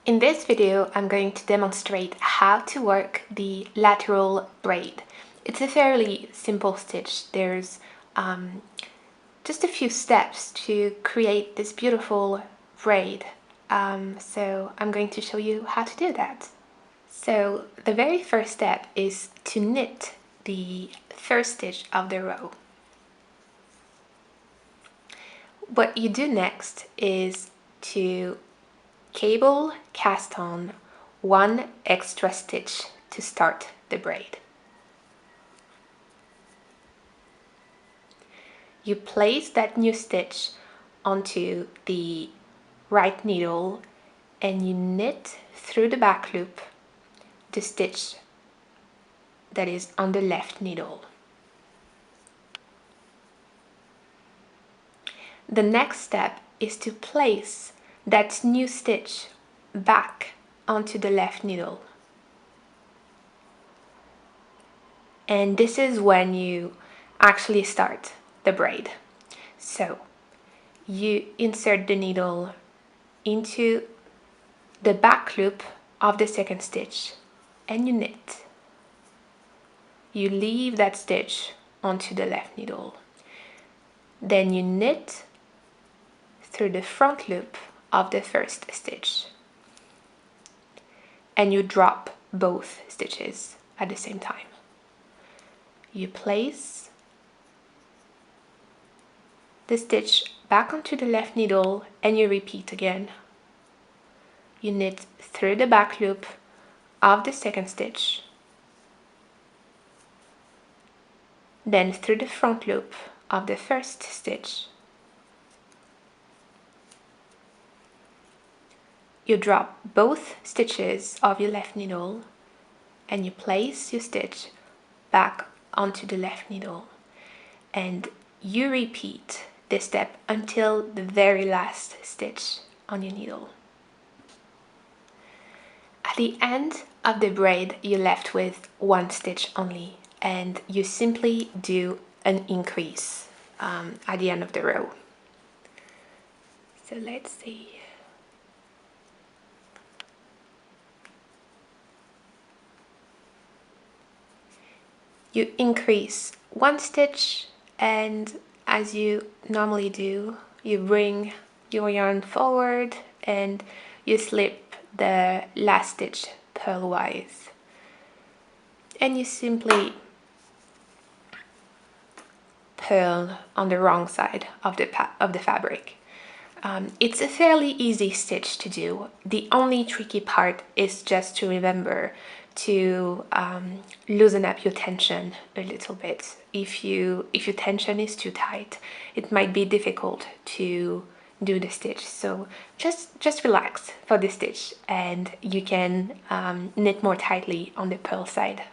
In this video, I'm going to demonstrate how to work the lateral braid. It's a fairly simple stitch. There's just a few steps to create this beautiful braid. So I'm going to show you how to do that. So the very first step is to knit the first stitch of the row. What you do next is to cable cast on one extra stitch to start the braid. You place that new stitch onto the right needle and you knit through the back loop the stitch that is on the left needle. The next step is to place that new stitch back onto the left needle. And this is when you actually start the braid. So you insert the needle into the back loop of the second stitch and you knit. You leave that stitch onto the left needle. Then you knit through the front loop of the first stitch and you drop both stitches at the same time. You place the stitch back onto the left needle and you repeat again. You knit through the back loop of the second stitch, then through the front loop of the first stitch. You drop both stitches of your left needle and you place your stitch back onto the left needle, and you repeat this step until the very last stitch on your needle. At the end of the braid, you're left with one stitch only, and you simply do an increase at the end of the row. So let's see. You increase one stitch, and as you normally do, you bring your yarn forward and you slip the last stitch purlwise, and you simply purl on the wrong side of the fabric. It's a fairly easy stitch to do. The only tricky part is just to remember to loosen up your tension a little bit. If your tension is too tight, it might be difficult to do the stitch. So just relax for the stitch and you can knit more tightly on the purl side